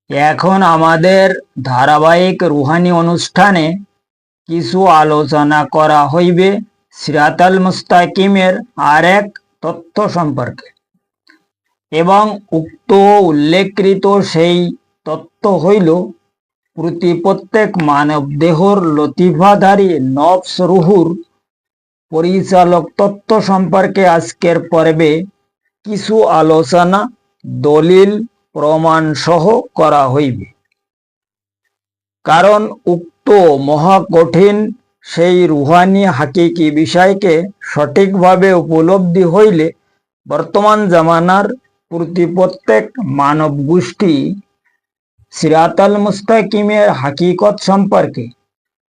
এখন আমাদের ধারাবাহিক রুহানি অনুষ্ঠানে কিছু আলোচনা করা হইবে সিরাতাল মুস্তাকিমের আরেক তথ্য সম্পর্কে, এবং উক্ত উল্লেখকৃত সেই তথ্য হইল প্রত্যেক মানব দেহর লতিফাধারী নফস রুহুর পরিচালক তত্ত্ব সম্পর্কে আজকের পর্বে কিছু আলোচনা দলিল প্রমাণ সহ করা হইবে। কারণ উক্ত মহাকঠিন সেই রুহানি হাকিকি বিষয়কে সঠিকভাবে উপলব্ধি হইলে বর্তমান জামানার প্রত্যেক মানব গোষ্ঠী সিরাতাল মুস্তাকিমের হাকিকত সম্পর্কে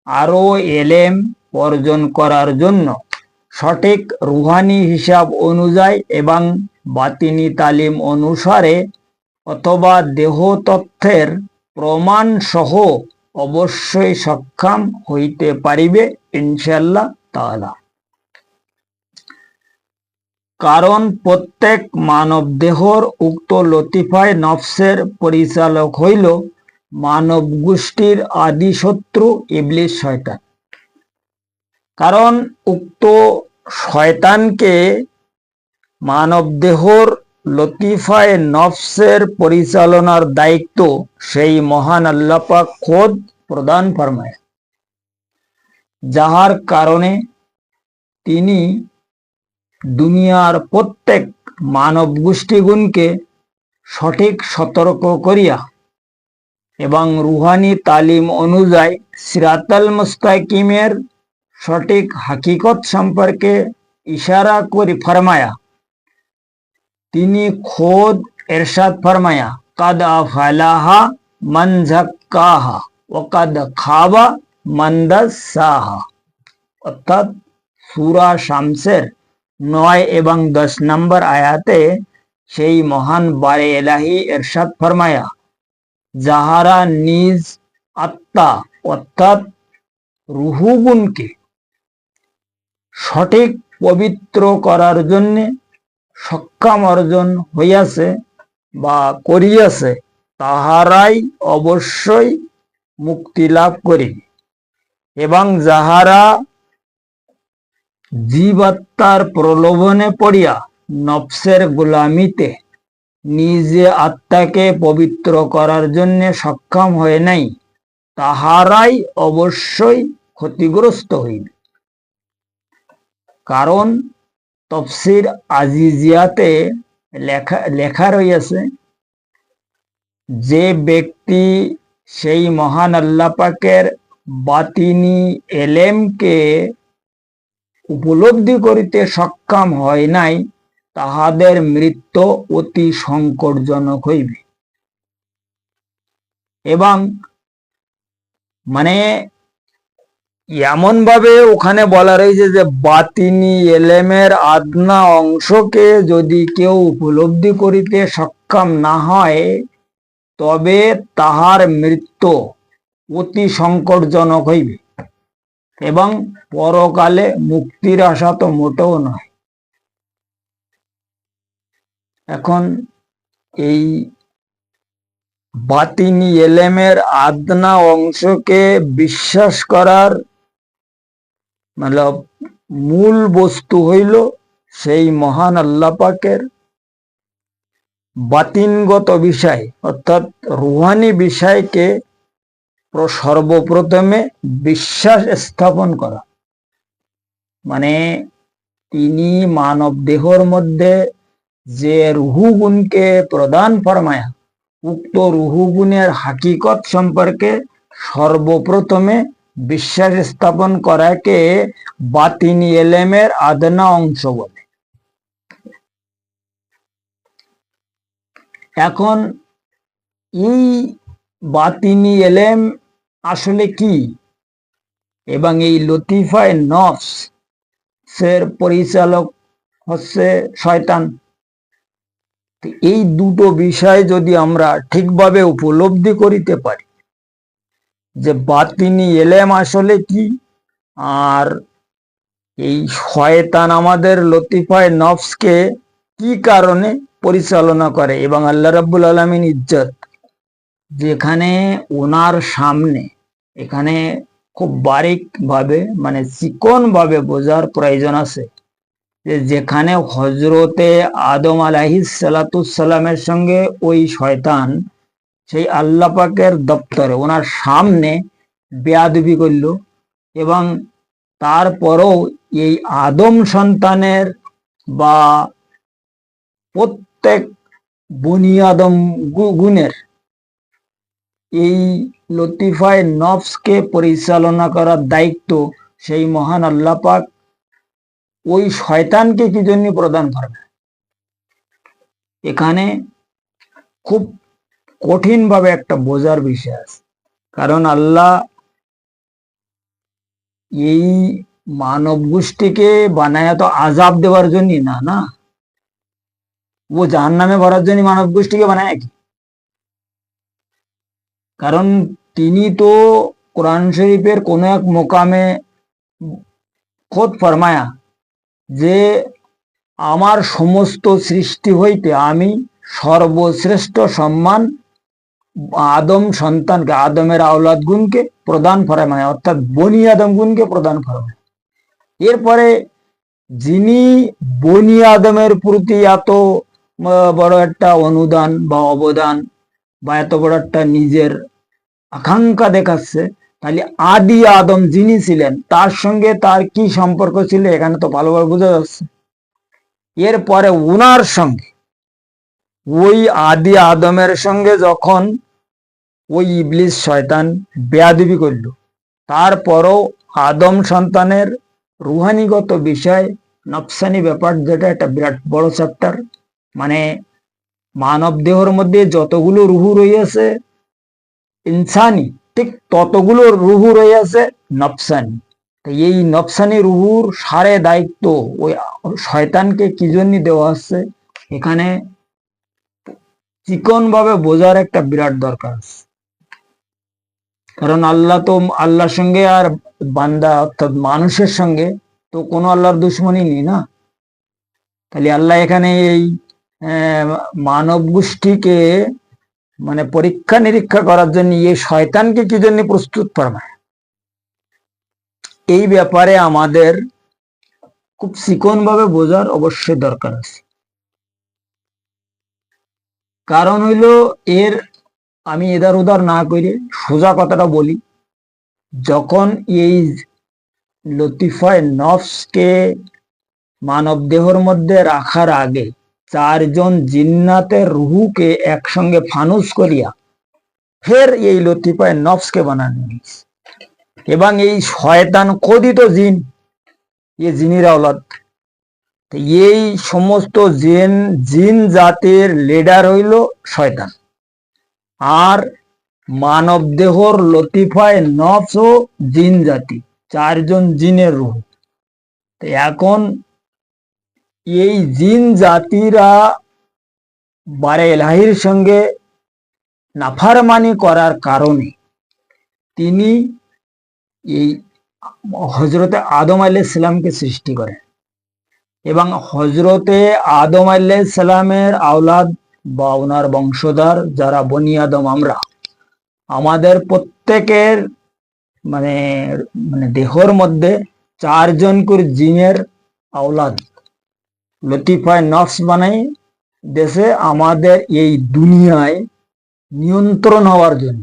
আরও এলেম অর্জন করার জন্য সঠিক রুহানি হিসাব অনুযায়ী এবং বাতিনি তালিম অনুসারে অথবা দেহ তথ্যের প্রমাণ সহ অবশ্যই সক্ষম হইতে পারিবে ইনশাআল্লাহ তাআলা। কারণ প্রত্যেক মানব দেহর উক্ত লতিফায় নফসের পরিচালক হইল মানব গোষ্ঠীর আদি শত্রু ইবলিস শয়তান। কারণ উক্ত শয়তানকে মানব দেহর লতিফায় নফসের পরিচালনার দায়িত্ব সেই মহান আল্লাহ পাক খোদ প্রদান ফরমায়, যাহার কারণে তিনি দুনিয়ার প্রত্যেক মানব গোষ্ঠীগুণকে সঠিক সতর্ক করিয়া এবং রুহানি তালিম অনুযায়ী সিরাতাল মুস্তাকিমের সঠিক হাকিকত সম্পর্কে ইশারা করি ফরমায়া তিনি খোদ এরশাদ ফরমায়া কাদ আফলাহা মান যাক্কাহা ওয়া কাদ খাবা মান দাসাহা। অর্থাৎ সূরা শামসের 9 এবং 10 নম্বর আয়াতে সেই মহান বারে এলাহি এরশাদ ফরমায়া যাহারা নিজ আত্মা অর্থাৎ রুহুগুণকে সঠিক পবিত্র করার জন্য সক্ষম অর্জন হইয়াছে বা করিয়াছে তাহারাই অবশ্যই মুক্তি লাভ করিবে, এবং যাহারা জীবাত্মার প্রলোভনে পড়িয়া নফসের গোলামিতে নিজে আত্মাকে পবিত্র করার জন্য সক্ষম হয় নাই তাহারাই অবশ্যই ক্ষতিগ্রস্ত হইবে। কারণ তফসির আজিজিয়াতে লেখা রইয়াছে যে ব্যক্তি সেই মহান আল্লাহ পাকের বাতিনি এলেমকে উপলব্ধি করিতে সক্ষম হয় নাই তাহাদের মৃত্যু অতি সংকটজনক হইবে। এবং মানে এমন ভাবে ওখানে বলা রয়েছে যে বাতিনি এলেমের আদনা অংশকে যদি কেউ উপলব্ধি করিতে সক্ষম না হয় তবে তাহার মৃত্যু অতি সংকটজনক হইবে এবং পরকালে মুক্তির আশা তো মোটেও নয়। এখন এই বাতিনি এলেমের আদনা অংশকে বিশ্বাস করার মূল বস্তু হইল সেই মহান আল্লাহ পাকের বাতিনগত বিষয় অর্থাৎ রুহানি বিষয়কে সর্বপ্রথমে বিশ্বাস স্থাপন করা। মানে তিনি মানব দেহর মধ্যে যে রুহুগুণকে প্রদান ফরমায়া উক্ত রুহুগুণের হাকিকত সম্পর্কে সর্বপ্রথমে বিশ্বাস স্থাপন করাকে বাতিনি এলেমের আদনা অংশ বলে। এখন এই বাতিনি এলেম আসলে কি এবং এই লতিফায় নফসের পরিচালক হচ্ছে শয়তান। এই দুটো বিষয় যদি আমরা ঠিকভাবে উপলব্ধি করিতে পারি যে বাতিনি এলেম আসলে কি আর এই শয়তান আমাদের লতিফায় নফসকে কি কারণে পরিচালনা করে এবং আল্লাহ রাব্বুল আলামিন ইজ্জত যেখানে ওনার সামনে, এখানে খুব বারিক ভাবে মানে চিকন ভাবে বোঝার প্রয়োজন আছে যে যেখানে হজরতে আদম আলাইহিস সালামের সঙ্গে ওই শয়তান সেই আল্লাহ পাকের দপ্তরে ওনার সামনে বেয়াদবি করল, এবং তারপরও এই আদম সন্তানের বা প্রত্যেক বনি আদম গুণের এই লতিফায় নফসকে পরিচালনা করার দায়িত্ব সেই মহান আল্লাহ পাক ওই শয়তানকে কি জন্য প্রদান করবে। এখানে খুব কঠিন ভাবে একটা বোঝার বিষয় আছে, কারণ আল্লাহ এই মানব গোষ্ঠীকে বানায় তো আজাব দেওয়ার জন্য না, না ও জাহান্নামে ভরার জন্য মানব গোষ্ঠীকে বানায় কি? কারণ তিনি তো কোরআন শরীফের কোন এক মোকামে খোদ ফরমায়া যে আমার সমস্ত সৃষ্টি হইতে আমি সর্বশ্রেষ্ঠ সম্মান আদম সন্তানকে, আদমের আওলাদ গুণকে প্রদান ফরমায়, অর্থাৎ বনি আদম গুণকে প্রদান ফরমায়। এরপরে যিনি বনি আদমের প্রতি এত বড় একটা অনুদান বা অবদান বা এত বড় একটা নিজের আকাঙ্ক্ষা দেখাচ্ছে, তাহলে আদি আদম যিনি ছিলেন তার সঙ্গে তার কি সম্পর্ক ছিল এখানে তো ভালোভাবে বোঝা যাচ্ছে। এরপরে উনার সঙ্গে ওই আদি আদমের সঙ্গে যখন ওই ইবলিস শয়তান বেয়াদবি করল, তারপরও আদম সন্তানের রুহানিগত বিষয়, নফসানি ব্যাপার, যেটা একটা বিরাট বড় চ্যাপ্টার, মানে মানব দেহের মধ্যে যতগুলো রুহু রয়েছে ইনসানি, ঠিক ততগুলো রুহু রয়েছে নফসানি। এই নফসানি রুহুর সারে দায়িত্ব ওই শয়তানকে কি জন্য দেওয়া হচ্ছে, এখানে চিকন ভাবে বোঝার একটা বিরাট দরকার আছে। কারণ আল্লাহ তো, আল্লাহর সঙ্গে আর বান্দা অর্থাৎ মানুষের সঙ্গে তো কোনো আল্লাহর দুশ্মনী নেই না। তাহলে আল্লাহ এখানে এই মানব গোষ্ঠীকে মানে পরীক্ষা নিরীক্ষা করার জন্য এই শয়তানকে কি জন্য প্রস্তুত ফরমায়, এই ব্যাপারে আমাদের খুব চিকন ভাবে বোঝার অবশ্যই দরকার আছে। কারণ হইল এর, আমি এদার উদার না করে সোজা কথাটা বলি, যখন এই লতিফায় নফসকে মানব দেহর মধ্যে রাখার আগে চারজন জিন্নাতের রুহুকে একসঙ্গে ফানুস করিয়া ফের এই লতিফায় নফসকে বানানো হয়েছে, এবং এই শয়তান খোদিত জিন, এ জিনির আওলাদ। এই সমস্ত জিন জাতির লিডার হইল শয়তান, আর মানব দেহর লতিফায় নফস ও জিন জাতি, চারজন জিনের রুহ। এখন এই জিন জাতিরা বারে এলাহির সঙ্গে নাফারমানি করার কারণে তিনি এই হজরতে আদম আলাইহিস সালামকে সৃষ্টি করেন, এবং হজরতে আদম আলাইহিস সালামের আওলাদ বা ওনার বংশধর যারা বনি আদম, আমরা আমাদের প্রত্যেকের মানে মানে দেহর মধ্যে চারজন করে জিনের আওলাদ লতিফায় নফস বানাই দেশে আমাদের এই দুনিয়ায় নিয়ন্ত্রণ হওয়ার জন্য।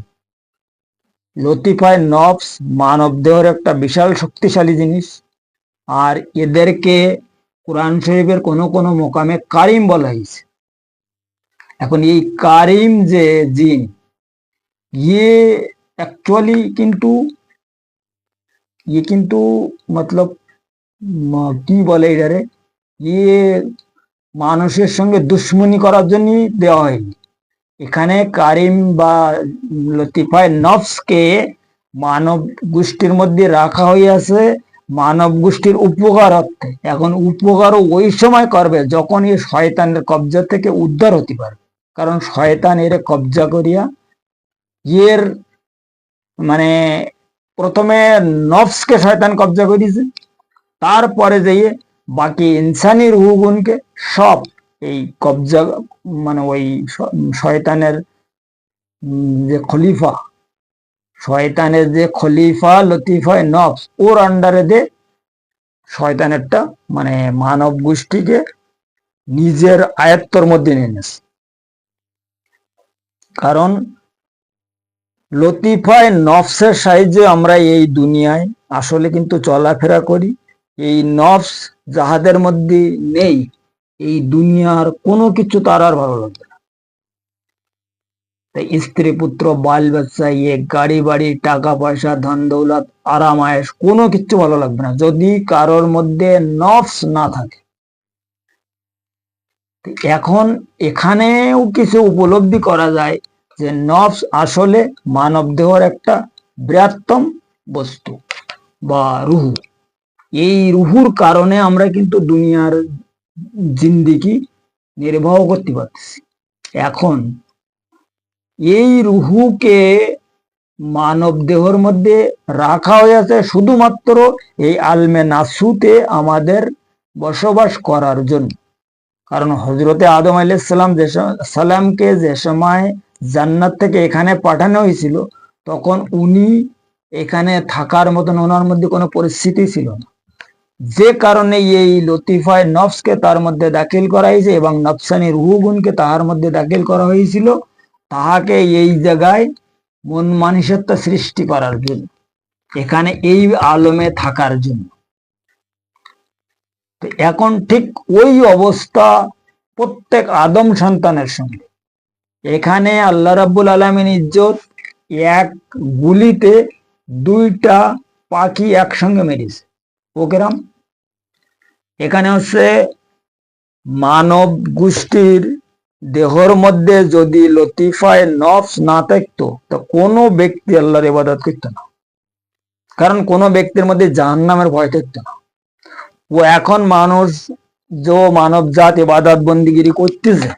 লতিফায় নফস মানব দেহের একটা বিশাল শক্তিশালী জিনিস, আর এদেরকে কোরআন শরীফের কোনো কোনো মোকামে কারিম বলা হয়েছে। এখন এই কারিম যে জিন, ইয়ে অ্যাকচুয়ালি কিন্তু মতলব কি বলে এটারে, ইয়ে মানুষের সঙ্গে দুশ্মনী করার জন্য দেওয়া হয়নি। এখানে কারিম বা লতিফায় নফসকে মানব গোষ্ঠীর মধ্যে রাখা হইয়াছে মানব গোষ্ঠীর উপকার অর্থে। এখন উপকারও ওই সময় করবে যখন এই শয়তানের কবজা থেকে উদ্ধার হতে পারবে, কারণ শয়তান এর কবজা করিয়া এর মানে প্রথমে নফসকে শয়তান কবজা করিয়েছে, তারপরে যেয়ে বাকি ইনসানি রুহগুনকে সব এই কবজা মানে ওই শয়তানের যে খলিফা, শয়তানের যে খলিফা লতিফা নফস, ওর আন্ডারে দে শয়তানেরটা মানে মানব গোষ্ঠীকে নিজের আয়ত্তর মধ্যে নিয়ে নেছে। কারণ লতিফায় নফসের সাহায্যে আমরা এই দুনিয়ায় আসলে কিন্তু চলাফেরা করি। এই নফস যাহাদের মধ্যে নেই, এই দুনিয়ার কোনো কিছু তার আর ভালো লাগবে না। তাই স্ত্রী পুত্র বাল বাচ্চা, গাড়ি বাড়ি, টাকা পয়সা, ধন দৌলত, আরাম আয়েশ, কোনো কিছু ভালো লাগবে না যদি কারোর মধ্যে নফস না থাকে। এখন এখানেও কিছু উপলব্ধি করা যায় যে নফস আসলে মানব দেহর একটা বৃহত্তম বস্তু বা রুহু। এই রুহুর কারণে আমরা কিন্তু দুনিয়ার জিন্দিগি নির্বাহ করতে পারতেছি। এখন এই রুহুকে মানব দেহর মধ্যে রাখা হয়েছে শুধুমাত্র এই আলমে নাসুতে আমাদের বসবাস করার জন্য। কারণ হজরতে আদম আলাইহিস সালামকে যে সময় জান্নাত থেকে এখানে পাঠানো হয়েছিল, তখন উনি এখানে থাকার মতন ওনার মধ্যে কোনো পরিস্থিতি ছিল না। যে কারণে এই লতিফায় নফসকে তার মধ্যে দাখিল করা হয়েছে এবং নফসানি রুহুগুণকে তাহার মধ্যে দাখিল করা হয়েছিল, তাহাকে এই জায়গায় মন মানসিকতা সৃষ্টি করার জন্য, এখানে এই আলমে থাকার জন্য। তো এখন ঠিক ওই অবস্থা প্রত্যেক আদম সন্তানের সঙ্গে। এখানে আল্লাহ রাব্বুল আলামিন ইজ্জত এক গুলিতে দুইটা পাখি একসঙ্গে মেরেছে। ওকেরাম এখানে হচ্ছে মানব গোষ্ঠীর দেহর মধ্যে যদি লতিফায় নফস না থাকতো, তো কোনো ব্যক্তি আল্লাহর ইবাদত করতো না। কারণ কোনো ব্যক্তির মধ্যে জাহান্নামের ভয় থাকতো না। ও এখন মানুষ যে মানব জাত ইবাদত বন্দিগিরি করতেছে,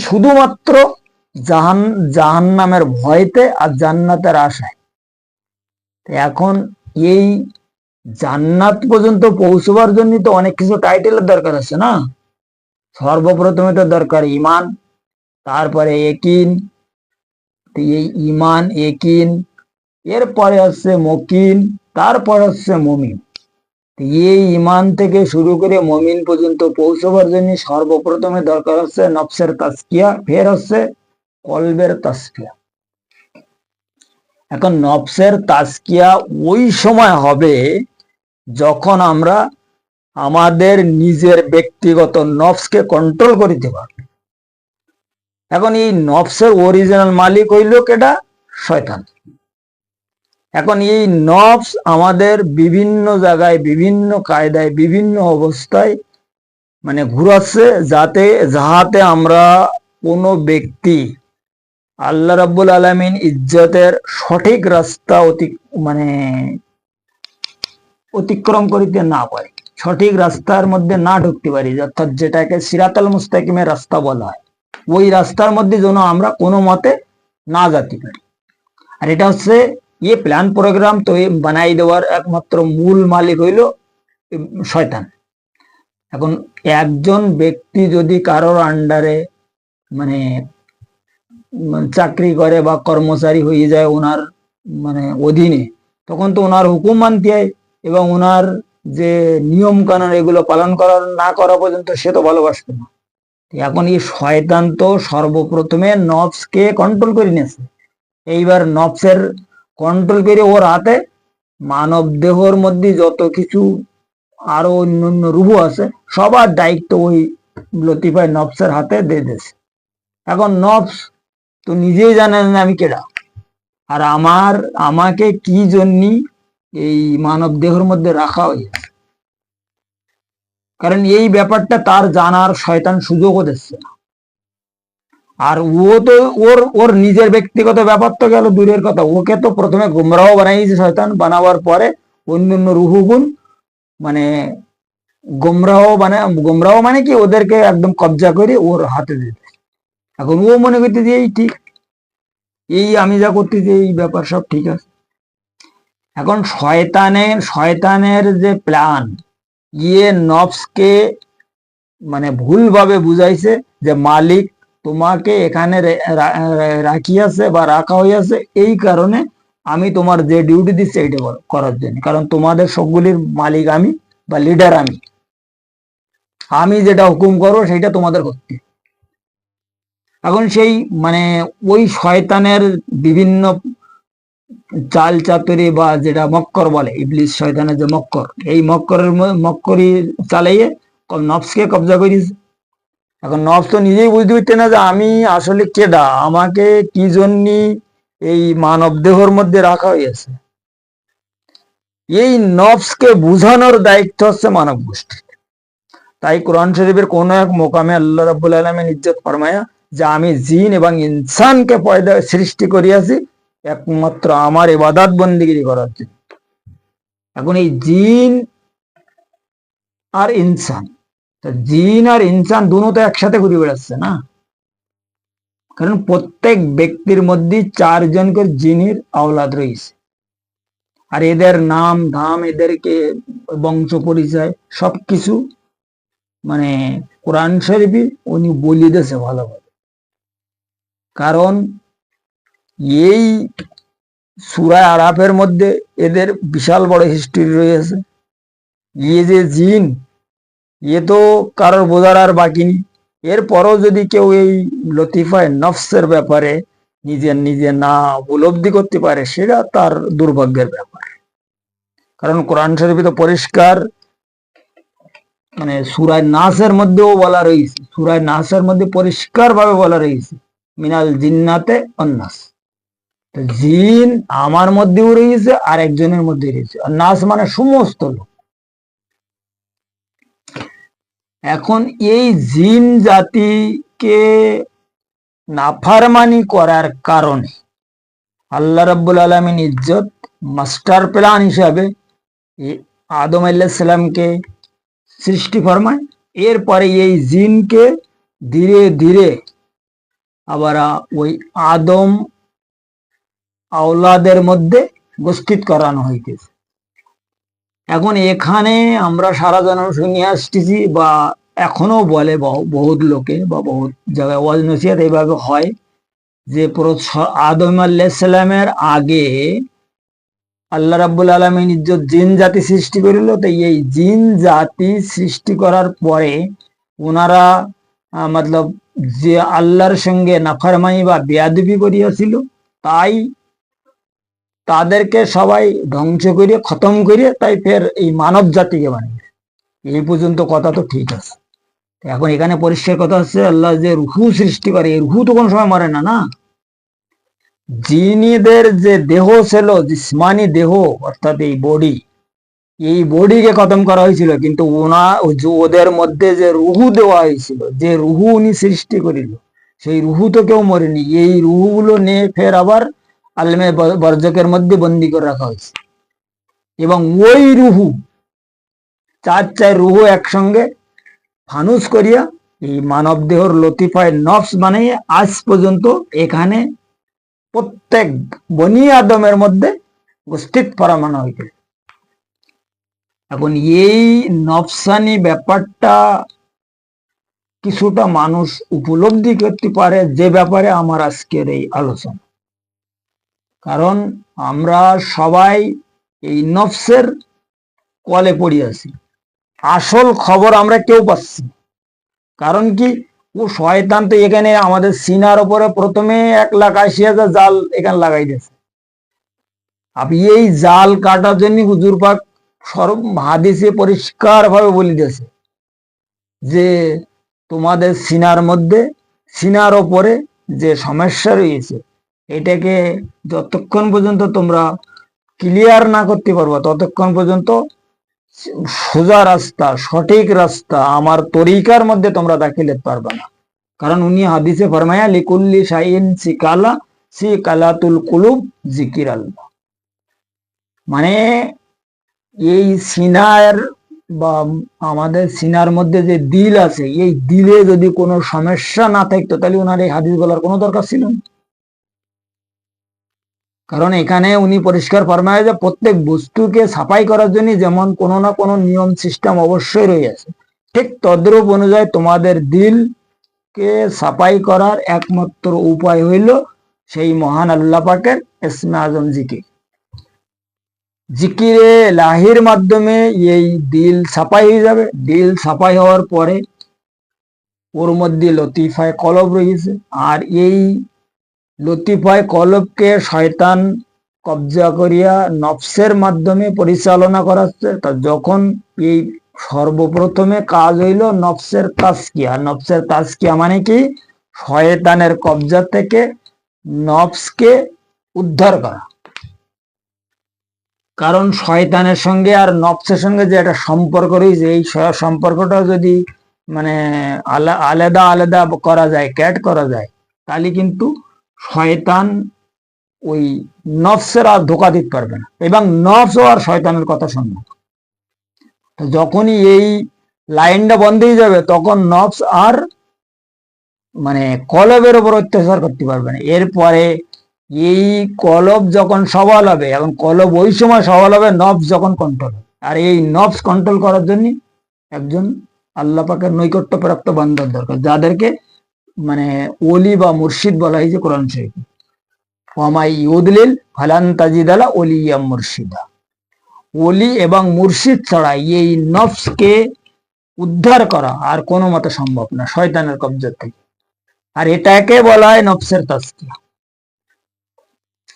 শুধুমাত্র জাহান্নামের ভয়তে আর জান্নাতের আশায়। এখন এই জান্নাত পর্যন্ত পৌঁছবার জন্য তো অনেক কিছু টাইটেলের দরকার আছে না। সর্বপ্রথমে তো দরকার ইমান, তারপরে একিন, এই ইমান একিন, এরপরে হচ্ছে মকিন, তারপরে হচ্ছে মমিন। এই ইমান থেকে শুরু করে মমিন পর্যন্ত পৌঁছবার জন্য সর্বপ্রথমে দরকার হচ্ছে নফসের তাজকিয়া, ফের হচ্ছে কলবের তাজকিয়া। এখন নফসের তাজকিয়া ওই সময় হবে যখন আমরা আমাদের নিজের ব্যক্তিগত নফসকে কন্ট্রোল করিতে পারব। এখন এই নফসের অরিজিনাল মালিক হইল কেডা? শয়তান। এখন এই নফস আমাদের বিভিন্ন জায়গায় বিভিন্ন কায়দায় বিভিন্ন অবস্থায় মানে ঘুরাচ্ছে, যাহাতে আমরা কোনো ব্যক্তি আল্লাহ রাব্বুল আলামিন ইজ্জতের সঠিক রাস্তা অতিক্রম করিতে না পারি, সঠিক রাস্তার মধ্যে না ঢুকতে পারি, অর্থাৎ যেটাকে সিরাতাল মুস্তাকিমের রাস্তা বলা হয়, ওই রাস্তার মধ্যে যেন আমরা কোনো মতে না যেতে পারি। আর এটা হচ্ছে প্ল্যান প্রোগ্রাম তো বানাই দেওয়ার একমাত্র মূল মালিক হইল শয়তান। এখন একজন ব্যক্তি যদি কারোর আন্ডারে মানে চাকরি করে বা কর্মচারী হয়ে যায় ওনার অধীনে, তখন তো ওনার হুকুম মানতে হয় এবং ওনার যে নিয়ম কানুন এগুলো পালন না করা পর্যন্ত সে তো ভালোবাসবে না। এখন এই শয়তান তো সর্বপ্রথমে নফসকে কন্ট্রোল করে নিয়েছে। এইবার নফসের কন্ট্রোল করে ওর হাতে মানব দেহর মধ্যে যত কিছু আরো অন্যান্য রূহ আছে সবার দায়িত্ব ওই লতিফায় নফসের হাতে দিয়ে দিয়েছে। এখন নফস তো নিজেই জানেন না আমি কেডা, আর আমাকে কি জন্য এই মানব দেহের মধ্যে রাখা হয়েছে, কারণ এই ব্যাপারটা তার জানার শয়তান সুযোগও দিচ্ছে না। আর ও তো ওর নিজের ব্যক্তিগত ব্যাপার তো গেল দূরের কথা, ওকে তো প্রথমে গুমরাহ বানাইছে শয়তান, বানাবার পরে অন্যান্য রুহুগুন গুমরাহ মানে কি ওদেরকে একদম কবজা করে ওর হাতে দিতে। এখন ও মনে করতে যে এই ঠিক, এই আমি যা করতেছি এই ব্যাপার সব ঠিক আছে। এখন শয়তানের যে প্ল্যান, নফসকে ভুলভাবে বুঝাইছে যে মালিক তোমাকে এখানে রাখিয়াছে বা রাখা হইয়াছে, এই কারণে আমি তোমার যে ডিউটি দিচ্ছি এইটা করার জন্য, কারণ তোমাদের সবগুলির মালিক আমি বা লিডার আমি। আমি যেটা হুকুম করবো সেটা তোমাদের করতে। এখন সেই মানে ওই শয়তানের বিভিন্ন চাল চাতুরি বা যেটা মক্কর বলে, ইবলিস শয়তানের যে মক্কর, এই মক্করি চালাইয়ে নফসকে কবজা করিস। এখন নফস তো নিজেই বুঝতে পারছে না যে আমি আসলে কেডা, আমাকে কি জন্য এই মানব দেহর মধ্যে রাখা হয়েছে। এই নফসকে বুঝানোর দায়িত্ব হচ্ছে মানব গোষ্ঠী। তাই কোরআন শরীফের কোন এক মোকামে আল্লাহ রাব্বুল আলামিন ইজ্জত ফরমায়া যে আমি জিন এবং ইনসানকে পয়দা সৃষ্টি করিয়াছি একমাত্র আমার ইবাদত বন্দেগী করার জন্য। এখন এই জিন আর ইনসান, জিন আর ইনসান দুটো তো একসাথে ঘুরে বেড়াচ্ছে না, কারণ প্রত্যেক ব্যক্তির মধ্যে 4 জন করে জিনের আওলাদ রয়েছে। আর এদের নাম ধাম, এদেরকে বংশ পরিচয় সবকিছু মানে কোরআন শরীফই উনি বলে দিয়েছে ভালোভাবে। কারণ এই সূরা আরাফের মধ্যে এদের বিশাল বড় হিস্ট্রি রয়েছে। যে জিন, তো কারোর বোঝার আর বাকি নেই। এরপরও যদি কেউ এই লতিফায় নফসের ব্যাপারে নিজে না উপলব্ধি করতে পারে, সেটা তার দুর্ভাগ্যের ব্যাপার। কারণ কোরআন শরীফে তো পরিষ্কার মানে সূরা নাসের মধ্যেও বলা রয়েছে, সূরা নাসের মধ্যে পরিষ্কার ভাবে বলা রয়েছে মিনাল জিন্নাতে অন্নাস। জিন আমার মধ্যেও রয়েছে আর একজনের মধ্যে রয়েছে, আর নাস মানে সমস্ত লোক। এখন এই জিন জাতিকে নাফরমানি করার কারণে আল্লাহ রাব্বুল আলামিন ইজ্জত মাস্টার প্ল্যান হিসাবে আদম আলাইহিস সালামকে সৃষ্টি ফরমায়। এরপরে এই জিনকে ধীরে ধীরে আবার ওই আদম আওলাদের মধ্যে উপস্থিত করানো হইতেছে। এখন এখানে আমরা সারা জন্ম শুনিয়ে আসতেছি বা এখনো বলে বহুত লোকে বা বহুত জায়গায় ওয়াজ নসিহত এইভাবে হয় যে আদম আলাইহিস সালামের আগে আল্লাহ রাব্বুল আলামিন ইজ্জত জিন জাতি সৃষ্টি করিল। তো এই জিন জাতি সৃষ্টি করার পরে ওনারা মতলব যে আল্লাহর সঙ্গে নাফরমানি বা বেয়াদবি করিয়াছিল, তাই তাদেরকে সবাই ধ্বংস করে খতম করে তাই ফের এই মানব জাতিকে বানিয়ে। এই পর্যন্ত কথা তো ঠিক আছে। এখন এখানে পরিষ্কার কথা হচ্ছে আল্লাহ যে রুহু সৃষ্টি করে, এই রুহু তো কোনো সময় মরে না। না, জিনিদের যে দেহ ছিল, জিসমানি দেহ অর্থাৎ এই বডি, এই বডিকে খতম করা হয়েছিল, কিন্তু ওদের মধ্যে যে রুহু দেওয়া হয়েছিল, যে রুহু উনি সৃষ্টি করিল, সেই রুহু তো কেউ মরেনি। এই রুহুগুলো নিয়ে ফের আবার আলমে বরজকের মধ্যে বন্দি করে রাখা হয়েছে, এবং ওই রুহু 4 রুহু একসঙ্গে ফানুস করিয়া এই মানব দেহর লতিফায় নফস বানাইয়ে আজ পর্যন্ত এখানে প্রত্যেক বনি আদমের মধ্যে উপস্থিত ফরমানো হইতে। এখন এই নফসানি ব্যাপারটা কিছুটা মানুষ উপলব্ধি করতে পারে, যে ব্যাপারে আমার আজকের এই আলোচনা। কারণ আমরা সবাই এই নফসের কলে পড়িয়াছি, আসল খবর আমরা কেউ পাচ্ছি। কারণ কি, ও শয়তান তো এখানে আমাদের সিনার উপরে প্রথমে 1,80,000 জাল এখানে লাগাই দিয়েছে। আপনি এই জাল কাটার জন্য হুজুর পাক হাদিসে পরিষ্কার ভাবে বলে দিয়েছে যে তোমাদের সিনার মধ্যে, সিনার ওপরে যে সমস্যা রয়েছে, এটাকে যতক্ষণ পর্যন্ত তোমরা ক্লিয়ার না করতে পারবো, ততক্ষণ পর্যন্ত সোজা রাস্তা, সঠিক রাস্তা আমার তরিকার মধ্যে তোমরা দাখিলে পারবে না। কারণ উনি হাদিসে ফরমায়া লিকুল্লি শাইইন সিকালা, সিকালাতুল কুলুব জিকির আল্লাহ। মানে এই সিনার বা আমাদের সিনার মধ্যে যে দিল আছে, এই দিলে যদি কোনো সমস্যা না থাকতো তাহলে ওনার এই হাদিস বলার কোনো দরকার ছিল না। কারণ এখানে উনি পরিষ্কার ফরমায় যে প্রত্যেক বস্তুকে সাফাই করার জন্য যেমন কোনো না কোনো নিয়ম সিস্টেম অবশ্যই রয়েছে, ঠিক তদ্রূপ অনুযায়ী তোমাদের দিল কে সাফাই করার একমাত্র উপায় হইল সেই মহান আল্লাহ পাকের ইসমে আজম জিকির। জিকিরে লাহির মাধ্যমে এই দিল সাফাই হয়ে যাবে। দিল সাফাই হওয়ার পরে ওর মধ্যে লতিফায় কলব রয়েছে, আর এই লতিফায় কলবকে শয়তান কবজা করিয়া নফসের মাধ্যমে পরিচালনা করাচ্ছে। তা যখন এই সর্বপ্রথমে কাজ হইল নফসের তাজকিয়া। নফসের তাজকিয়া মানে কি? শয়তানের কবজা থেকে নফসকে উদ্ধার করা। কারণ শয়তানের সঙ্গে আর নফসের সঙ্গে যে একটা সম্পর্ক রয়েছে, এই সম্পর্কটা যদি মানে আলাদা আলাদা করা যায়, ক্যাট করা যায়, তাহলে কিন্তু শয়তান ওই নফসের আর ধোকা দিতে পারবে না, এবং নফসও আর শয়তানের কথা শুনবে না। তো যখনই এই লাইনটা বন্ধ হয়ে যাবে তখন নফস আর মানে কলবের উপর অত্যাচার করতে পারবে না। এরপরে এই কলব যখন সবল হবে, এবং কলব ওই সময় সবল হবে নফস যখন কন্ট্রোল হবে। আর এই নফস কন্ট্রোল করার জন্য একজন আল্লাহ পাকের নৈকট্যপ্রাপ্ত বান্দার দরকার, যাদেরকে মানে ওলি বা মুর্শিদ বলা হয়েছে কোরআন শরীফে। ওয়ামাই ইউদলিল ফালান তাজিদালা ওলিয়া মুর্শিদা। ওলি এবং মুর্শিদ ছাড়া এই নফসকে উদ্ধার করা আর কোনো মতে সম্ভব না শয়তানের কবজা থেকে। আর এটাকে বলা হয় নফসের তাজকিয়া।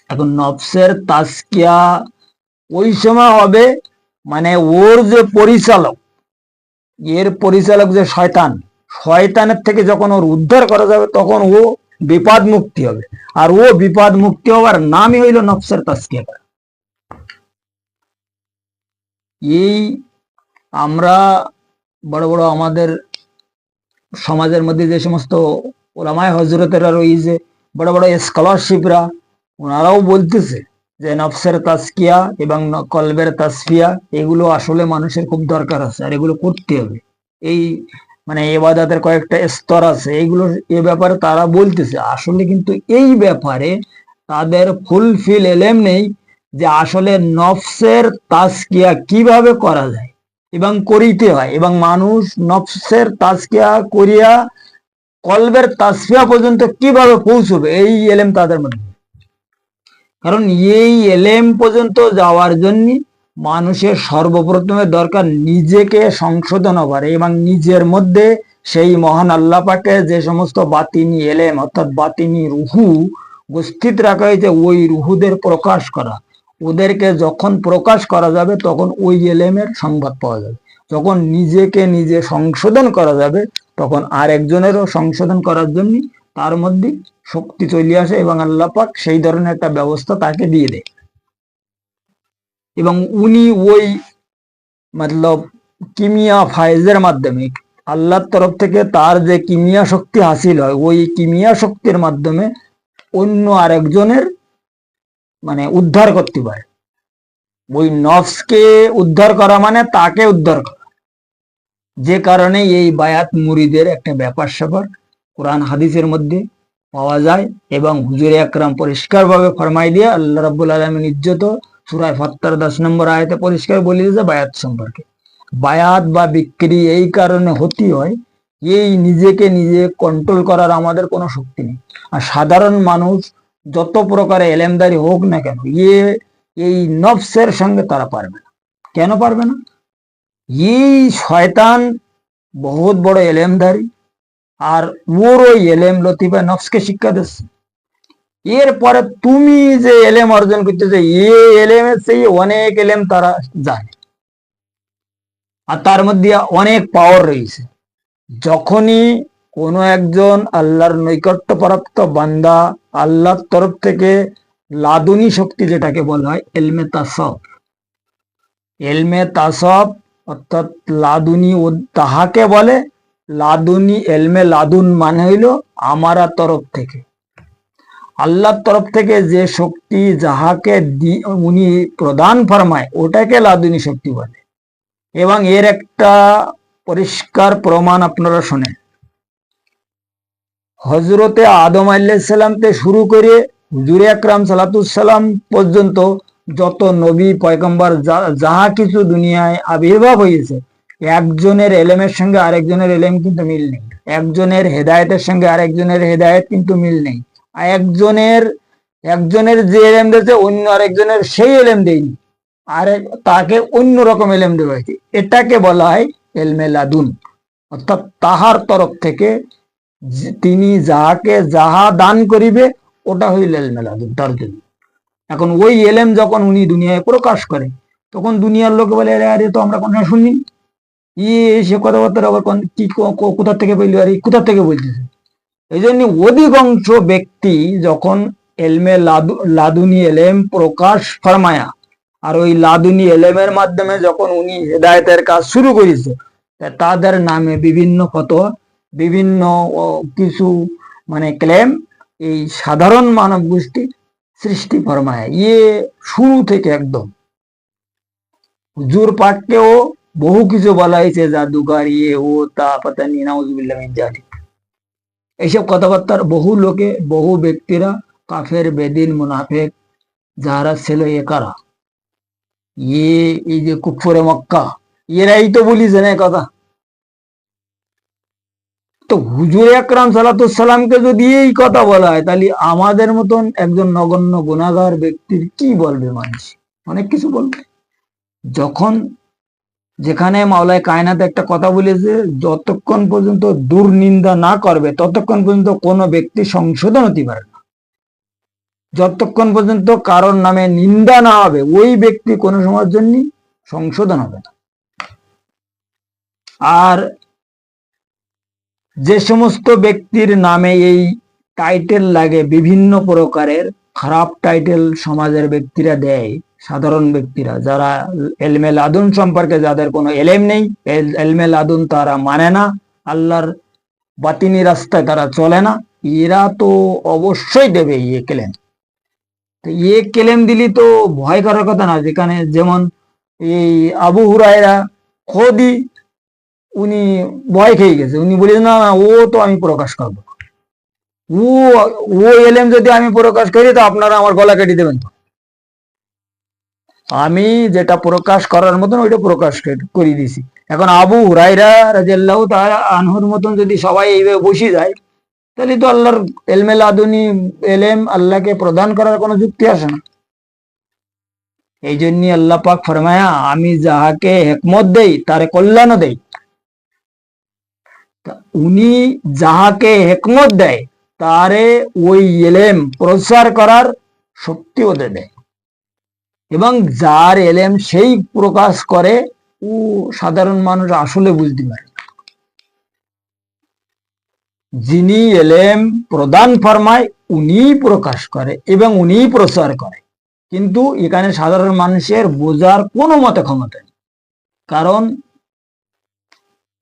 এখন নফসের তাজকিয়া ওই সময় হবে মানে ওর যে পরিচালক, এর পরিচালক যে শয়তান, শয়তানের থেকে যখন ওর উদ্ধার করা যাবে তখন ও বিপদ মুক্তি হবে। আর ও বিপদ মুক্তি হওয়ার নামই হইল নফসের তাজকিয়া। এই আমরা বড় বড় আমাদের সমাজের মধ্যে যে সমস্ত ওলামায়ে হযরতেরা রয়েছে, বড় বড় স্কলারশিপরা, ওনারাও বলতেছে যে নফসের তাজকিয়া এবং কলবের তাসফিয়া এগুলো আসলে মানুষের খুব দরকার আছে, আর এগুলো করতে হবে। এই মানে ইবাদতের কয়েকটা স্তর আছে, এইগুলো এ ব্যাপারে তারা বলতেছে। আসলে কিন্তু এই ব্যাপারে তাদের ফুলফিল এলেম নেই যে আসলে নফসের তাজকিয়া কিভাবে করা যায় এবং করিতে হয়, এবং মানুষ নফসের তাজকিয়া করিয়া কলবের তাসফিয়া পর্যন্ত কিভাবে পৌঁছবে, এই এলেম তাদের মধ্যে। কারণ এই এলেম পর্যন্ত যাওয়ার জন্য মানুষের সর্বপ্রথমে দরকার নিজেকে সংশোধন হবার, এবং নিজের মধ্যে সেই মহান আল্লাহ পাকে যে সমস্ত বাতিনি এলেম অর্থাৎ বাতিনি রুহু উপস্থিত রাখা হয়েছে, ওই রুহুদের প্রকাশ করা। ওদেরকে যখন প্রকাশ করা যাবে তখন ওই এলেমের সংবাদ পাওয়া যাবে। যখন নিজেকে নিজে সংশোধন করা যাবে তখন আর একজনেরও সংশোধন করার জন্য তার মধ্যে শক্তি চলে আসে, এবং আল্লাহ পাক সেই ধরনের একটা ব্যবস্থা তাকে দিয়ে দেয়। এবং উনি ওই মতলব কিমিয়া ফায়েজের মাধ্যমে আল্লাহর তরফ থেকে তার যে কিমিয়া শক্তি হাসিল হয়, ওই কিমিয়া শক্তির মাধ্যমে অন্য আরেকজনের মানে উদ্ধার করতে পারে। ওই নফসকে উদ্ধার করা মানে তাকে উদ্ধার করা। যে কারণে এই বায়াত মুরিদের একটা ব্যাপার স্যাপার কোরআন হাদিসের মধ্যে পাওয়া যায়, এবং হুজুরে আকরাম পরিষ্কারভাবে ফরমাই দিয়ে আল্লাহ রাব্বুল আলামিন ইজ্জত সূরা ফাত্তার 10 নম্বর আয়াতে পরিষ্কার বলে দিয়েছে বায়াত সম্পর্কে। বায়াত বা বিক্রি এই কারণে হতে হয়, এই নিজেকে নিজে কন্ট্রোল করার আমাদের কোনো শক্তি নেই। আর সাধারণ মানুষ যত প্রকারে এলেমদারি হোক না কেন, এই নফসের সঙ্গে তারা পারবে না। কেন পারবে না? এই শয়তান বহুত বড় এলেমদারি, আর ওর ওই এলেম লতিফা নফসকে শিক্ষা দিচ্ছে। এরপরে তুমি যে এলেম অর্জন করতেছে, এই এলেমের সেই অনেক এলেম তারা জানে, আর তার মধ্যে অনেক পাওয়ার রয়েছে। যখনই কোনো একজন আল্লাহর নৈকট্যপ্রাপ্ত বান্দা আল্লাহর তরফ থেকে লাদুনি শক্তি যেটাকে বলা হয় এলমে তাসাউফ, এলমে তাসাউফ অর্থাৎ লাদুনি, ও তাহাকে বলে লাদুনি। এলমে লাদুন মানে হইল আমারা তরফ থেকে, আল্লাহর তরফ থেকে যে শক্তি যাহাকে উনি প্রদান ফরমায় ওটাকে লাদুনি শক্তি বলে। এবং এর একটা পরিষ্কার প্রমাণ আপনারা শোনেন। হজরতে আদম আলাইহিস সালাম থেকে শুরু করে হুজুরে আকরাম সালাতুসাল্লাম পর্যন্ত যত নবী পয়গম্বর যাহা কিছু দুনিয়ায় আবির্ভাব হয়েছে, একজনের এলেমের সঙ্গে আরেকজনের এলেম কিন্তু মিল নেই। একজনের হেদায়েতের সঙ্গে আরেকজনের হেদায়েত কিন্তু মিল নেই। আর একজনের যে এলেম দিয়েছে অন্য আরেকজনের সেই এলেম দেয়নি, আর তাকে অন্য রকম এলেম দেওয়া হয়েছে। এটাকে বলা হয় এলমে লাদুন, অর্থাৎ তাহার তরফ থেকে তিনি যাহাকে যাহা দান করিবে ওটা হইল এলমে লাদুন তার জন্য। এখন ওই এলেম যখন উনি দুনিয়ায় প্রকাশ করে তখন দুনিয়ার লোক বলে আরে তো আমরা কোনো শুনি সে কথাবার্তা আবার কি কোথা থেকে বললি, আর কোথা থেকে বলতেছে। এই জন্য অধিকাংশ ব্যক্তি যখন এলমে লাদুনি এলেম প্রকাশ ফরমায়া, আর ওই লাদুনি এলেমের মাধ্যমে যখন উনি হেদায়েতের কাজ শুরু করেছে, তাদের নামে বিভিন্ন ফতোয়া, বিভিন্ন কিছু মানে ক্লেম এই সাধারণ মানব গোষ্ঠী সৃষ্টি ফরমায়। শুরু থেকে একদম হুজুর পাককেও বহু কিছু বলা হয়েছে, জাদুঘর ও তা পাতানি নাউজুবিল্লাহ মিন যালিক। এইসব কথাবার্তার বহু লোকে বহু ব্যক্তিরা কাফের বেদিন মুনাফেক যারা ছিল কারা এই যে কুফরে মক্কা এরাই তো বলিছে না কথা। তো হুজুর আকরাম সালাতুসাল্লামকে যদি এই কথা বলা হয় তাহলে আমাদের মতন একজন নগণ্য গুনাহগার ব্যক্তির কি বলবে মানুষ? অনেক কিছু বলবে। যখন যেখানে মাওলায় কায়নাত একটা কথা বলেছে, যতক্ষণ পর্যন্ত দুর্নিন্দা না করবে ততক্ষণ পর্যন্ত কোনো ব্যক্তি সংশোধন হতে পারে না। যতক্ষণ পর্যন্ত কারোর নামে নিন্দা না হবে ওই ব্যক্তি কোনো সময়ের জন্য সংশোধন হবে না। আর যে সমস্ত ব্যক্তির নামে এই টাইটেল লাগে, বিভিন্ন প্রকারের খারাপ টাইটেল সমাজের ব্যক্তিরা দেয়, সাধারণ ব্যক্তিরা যারা এলমে লাদুন সম্পর্কে যাদের কোনো এলেম নেই, এলমে লাদুন তারা মানে না, আল্লাহর বাতিনি রাস্তায় তারা চলে না, এরা তো অবশ্যই দেবে কেলেম। তো কেলেম দিলি তো ভয় করার কথা না। যেখানে যেমন এই আবু হুরায়রা খোদি উনি ভয় খেয়ে গেছে, উনি বলে না ও তো আমি প্রকাশ করবো, ও ও এলেম যদি আমি প্রকাশ করি তো আপনারা আমার গলা কেটে দেবেন। তো আমি যেটা প্রকাশ করার মতন ওইটা প্রকাশ করে দিছি। এখন আবু হুরায়রা রাদিয়াল্লাহু তাআলা আনহুর মতন যদি সবাই এইভাবে বসে যায় তাহলে তো আল্লাহর এলমে লাদুনি এলেম আল্লাহকে প্রদান করার কোনো যুক্তি আসে না। এই জন্য আল্লাহ পাক ফরমায়া আমি যাহাকে হিকমত দেই তারে কল্যাণও দেই। উনি যাহাকে হিকমত দেয় তারে ওই এলেম প্রচার করার শক্তিও দেয়, এবং যার এলেম সেই প্রকাশ করে ও সাধারণ মানুষ আসলে বুঝতে পারে। যিনি এলেম প্রদান ফরমায় উনি প্রকাশ করে এবং উনি প্রচার করে, কিন্তু এখানে সাধারণ মানুষের বোঝার কোনো মতে ক্ষমতা নেই। কারণ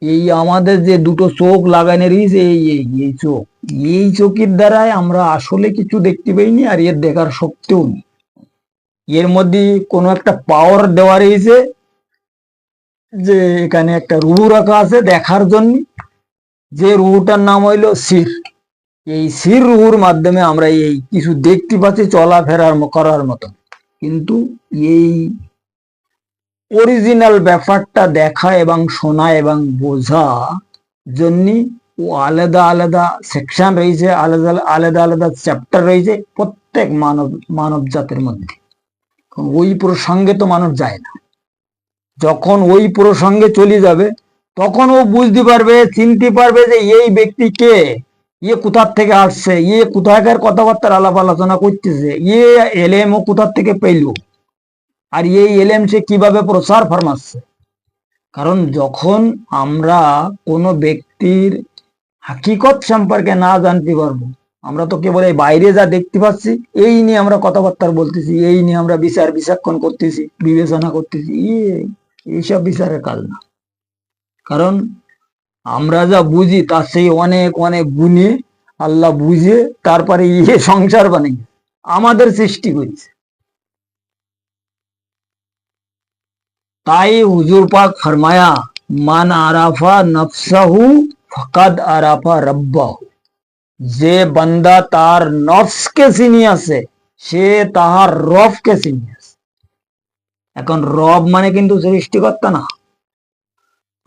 এই আমাদের যে দুটো চোখ লাগানো রয়েছে এই চোখ, এই চোখের দ্বারাই আমরা আসলে কিছু দেখতে পাইনি, আর এর দেখার শক্তিও নেই। এর মধ্যে কোনো একটা পাওয়ার দেওয়া রয়েছে যে এখানে একটা রুহু রাখা আছে দেখার জন্য, যে রুহুটার নাম হইল সির। এই সির রুহুর মাধ্যমে আমরা এই কিছু দেখতে পাচ্ছি চলাফেরার করার মতো, কিন্তু এই অরিজিনাল ব্যাপারটা দেখা এবং শোনা এবং বোঝা জন্য ও আলাদা আলাদা সেকশন রয়েছে, আলাদা আলাদা আলাদা চ্যাপ্টার রয়েছে প্রত্যেক মানব জাতির মধ্যে। ওই প্রসঙ্গে তো মানুষ যায় না। যখন ওই প্রসঙ্গে চলে যাবে তখন ও বুঝতে পারবে, চিনতে পারবে যে এই ব্যক্তি কে, কোথার থেকে আসছে, কোথাকার কথাবার্তার আলাপ আলোচনা করতেছে, এলেম ও কোথার থেকে পেল, আর এই এলেম সে কিভাবে প্রচার ফরমাচ্ছে। কারণ যখন আমরা কোনো ব্যক্তির হাকিকত সম্পর্কে না জানতে পারবো, আমরা তো কেবল এই বাইরে যা দেখতে পাচ্ছি এই নিয়ে আমরা কথাবার্তা বলতেছি, এই নিয়ে আমরা বিচক্ষণ করতেছি, বিবেচনা করতেছি, এইসব বিচারের কাজ না। কারণ আমরা যা বুঝি তার সেই অনেক অনেক গুণে আল্লাহ বুঝে তারপরে সংসার বানিয়ে আমাদের সৃষ্টি করেছে। তাই হুজুর পাক ফরমায়া মান আরাফা নফসাহু ফাকাদ আরাফা রব্বাহু, যে বান্দা তার নফসকে চিনি আছে সে তাহার রবকে চিনি আছে। এখন রব মানে কিন্তু সৃষ্টিকর্তা না,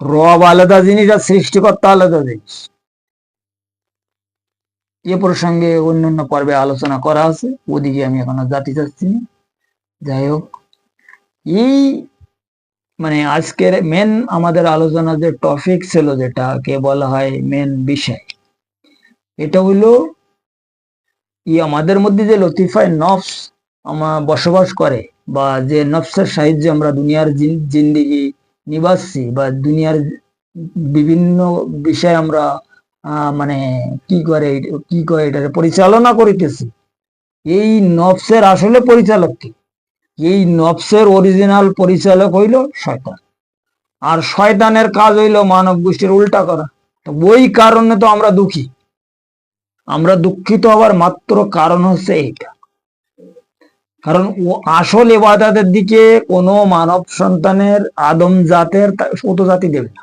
রব আলাদা জিনিস আর সৃষ্টিকর্তা আলাদা জিনিস। এ প্রসঙ্গে অন্যান্য পর্বে আলোচনা করা আছে, ওদিকে আমি এখন আর যেতে চাচ্ছি না। যাই হোক, এই মানে আজকের মেন আমাদের আলোচনা যে টপিক ছিল, যেটাকে বলা হয় মেন বিষয়, এটা হইলো আমাদের মধ্যে যে লতিফায় নফস বসবাস করে, বা যে নফসের সাহায্যে আমরা দুনিয়ার জিন্দিগি নিবাসছি, বা দুনিয়ার বিভিন্ন বিষয় আমরা মানে কি করে এটাকে পরিচালনা করিতেছি। এই নফসের আসলে পরিচালক কি? এই নফসের অরিজিনাল পরিচালক হইল শয়তান, আর শয়তানের কাজ হইল মানব গোষ্ঠীর উল্টা করা। তো ওই কারণে তো আমরা দুঃখী। আমরা দুঃখিত হওয়ার মাত্র কারণ হচ্ছে এইটা, কারণ ও আসল ইবাদতের দিকে কোনো মানব সন্তানের আদম জাতের ও জাতি দেবে না।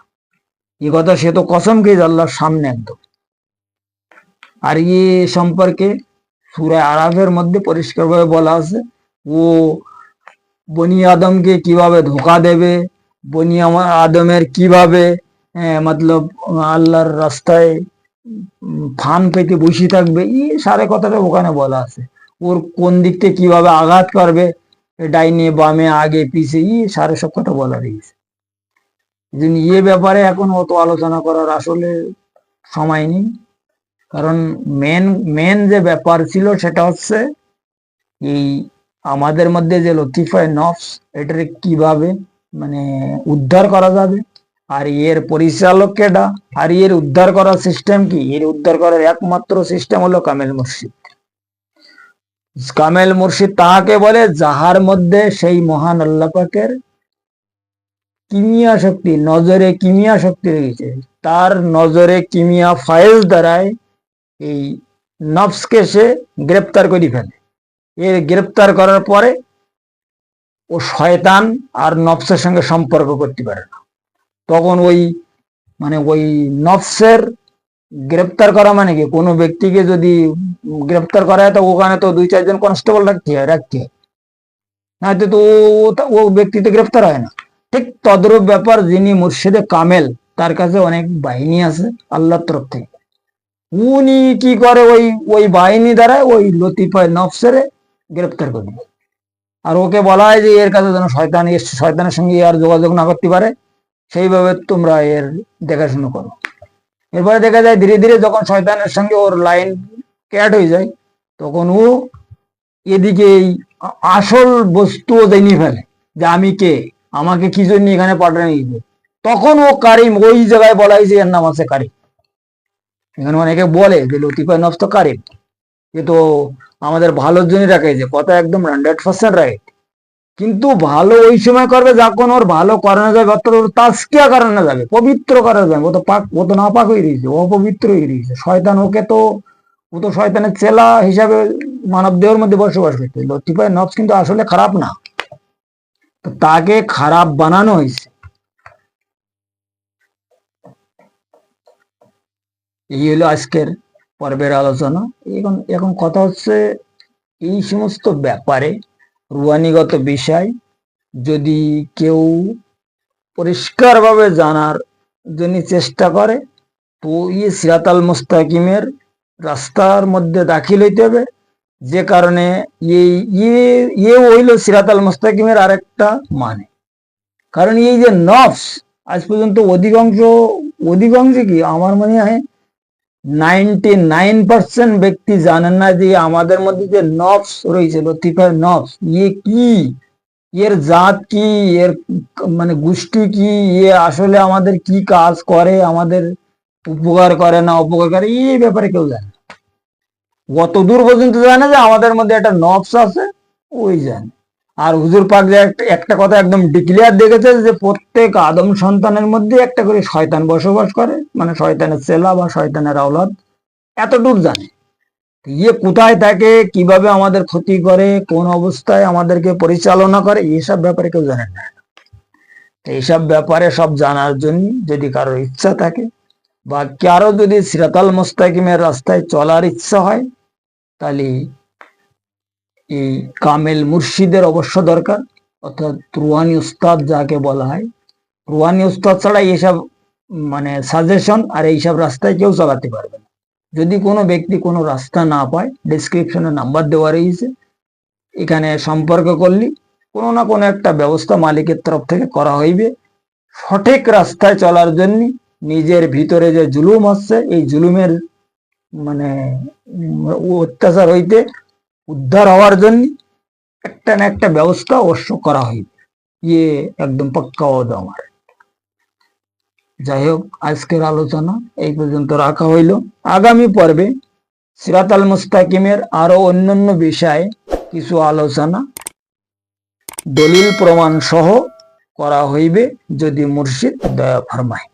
এই কথা সে তো কসম খেয়ে আল্লাহর সামনে একদম। আর সম্পর্কে সূরা আরাফের মধ্যে পরিষ্কারভাবে বলা আছে, ও বনি আদমকে কিভাবে ধোকা দেবে, বনি আদমের কিভাবে মতলব আল্লাহর রাস্তায় ফান পেতে বসে থাকবে, সারে কথাটা ওখানে বলা আছে। ওর কোন দিক থেকে কিভাবে আঘাত করবে, ডাইনে বামে আগে পিছে, সারে সব কথা বলা রয়েছে। ব্যাপারে এখন অত আলোচনা করার আসলে সময় নেই, কারণ মেন যে ব্যাপার ছিল সেটা হচ্ছে এই আমাদের মধ্যে যে লতিফায় নফস, এটার কিভাবে মানে উদ্ধার করা যাবে, আর এর পরিচালক কেডা, আর এর উদ্ধার করার সিস্টেম কি। এর উদ্ধার করার একমাত্র সিস্টেম হলো কামেল মুর্শিদ। কামেল মুর্শিদ তাহাকে বলে যাহার মধ্যে সেই মহান আল্লাহ পাকের কিমিয়া শক্তি, নজরে কিমিয়া শক্তি রয়েছে। তার নজরে কিমিয়া ফাইল দ্বারায় এই নফসকে সে গ্রেপ্তার করে ফেলে। এর গ্রেপ্তার করার পরে ও শয়তান আর নফসের সঙ্গে সম্পর্ক করতে পারে না। তখন ওই নফসের গ্রেপ্তার করা মানে কি, কোনো ব্যক্তিকে যদি গ্রেপ্তার করা হয় তো ওখানে তো 2-4 জন কনস্টেবল রাখতে হয়, নয়তো তো ও ব্যক্তিতে গ্রেপ্তার হয় না। ঠিক তদ্রূপ ব্যাপার, যিনি মুর্শিদে কামেল, তার কাছে অনেক বাহিনী আছে আল্লাহর তরফ থেকে। উনি কি করে, ওই বাহিনী দ্বারা ওই লতিফায় নফসের গ্রেপ্তার করে। আর ওকে বলা হয় যে এর কাছে যেন শয়তানের সঙ্গে আর যোগাযোগ না করতে পারে, সেইভাবে তোমরা এর দেখাশুনো করো। এরপরে দেখা যায় ধীরে ধীরে যখন শয়তানের সঙ্গে ওর লাইন ক্যাট হয়ে যায়, তখন ও এদিকে এই আসল বস্তু জেনে ফেলে যে আমি কে, আমাকে কি জন্য এখানে পাঠানো হয়েছে। তখন ও কারিম, ওই জায়গায় বলা হয়েছে এর নাম আছে কারিম। এখানে অনেকে বলে যে লতিফায় নফস তো কারিম, এ তো আমাদের ভালোর জন্য রাখাইছে, কথা একদম 100% রাইট। কিন্তু ভালো ওই সময় করবে যখন ওর ভালো করানো যাবে, অর্থাৎ ওর তাজকিয়া করানো যাবে, পবিত্র করা যাবে। ও তো নাপাক হয়ে রয়েছে, অপবিত্র হয়ে রয়েছে। শয়তান ও তো শয়তানের চেলা হিসাবে মানব দেহের মধ্যে বসবাস করতে। লতিফায় নফস কিন্তু আসলে খারাপ না, তো তাকে খারাপ বানানো হয়েছে। এই হলো আজকের পর্বের আলোচনা। এখন কথা হচ্ছে, এই সমস্ত ব্যাপারে রুহানিগত বিষয় যদি কেউ পরিষ্কারভাবে জানার জন্য চেষ্টা করে, তো সিরাতাল মুস্তাকিমের রাস্তার মধ্যে দাখিল হইতে হবে। যে কারণে হইল সিরাতাল মুস্তাকিমের আরেকটা মানে। কারণ এই যে নফস, আজ পর্যন্ত অধিকাংশ কি আমার মনে হয় 99% ব্যক্তি জানেন না যে আমাদের মধ্যে যে নফস রয়েছে, লতিফার নফস, কি, এর জাত কি, এর মানে গোষ্ঠী কি, আসলে আমাদের কি কাজ করে, আমাদের উপকার করে না অপকার করে, এই ব্যাপারে কেউ জানে না। কত দূর পর্যন্ত জানে যে আমাদের মধ্যে একটা নফস আছে, ওই জানে। আর হুজুর পাক যে একটা কথা একদম ডিক্লেয়ার দেখেছে যে প্রত্যেক আদম সন্তানের মধ্যে একটা করে শয়তান বসবাস করে, মানে শয়তানের চেলা বা শয়তানের আওলাদ, এতটুকু জানে। কোথায় থাকে, কিভাবে আমাদের ক্ষতি করে, কোন অবস্থায় আমাদেরকে পরিচালনা করে, এইসব ব্যাপারে কেউ জানে না। এইসব ব্যাপারে সব জানার জন্য যদি কারোর ইচ্ছা থাকে, বা কারো যদি সিরাতাল মুস্তাকিমের রাস্তায় চলার ইচ্ছা হয়, তাহলে এই কামেল মুর্শিদের অবশ্য দরকার, অর্থাৎ রুহানি উস্তাদ যাকে বলা হয়। রুহানি উস্তাদ ছাড়া এইসব মানে সাজেশন আর এইসব রাস্তায় কেউ চালাতে পারবে না। যদি কোনো ব্যক্তি কোনো রাস্তা না পায়, ডেসক্রিপশনে নাম্বার দেওয়া রয়েছে, এখানে সম্পর্ক করলি কোনো না কোনো একটা ব্যবস্থা মালিকের তরফ থেকে করা হইবে। সঠিক রাস্তায় চলার জন্য নিজের ভিতরে যে জুলুম আসছে, এই জুলুমের মানে অত্যাচার হইতে উদ্ধার হওয়ার জন্য একটা না একটা ব্যবস্থা অবশ্য করা হইবে, ইয়ে একদম পাক্কা ওয়াদা আমার। যাই হোক, আজকের আলোচনা এই পর্যন্ত রাখা হইল। আগামী পর্বে সিরাতাল মুস্তাকিমের আরো অন্যান্য বিষয়ে কিছু আলোচনা দলিল প্রমাণ সহ করা হইবে, যদি মুর্শিদ দয়া ফরমায়।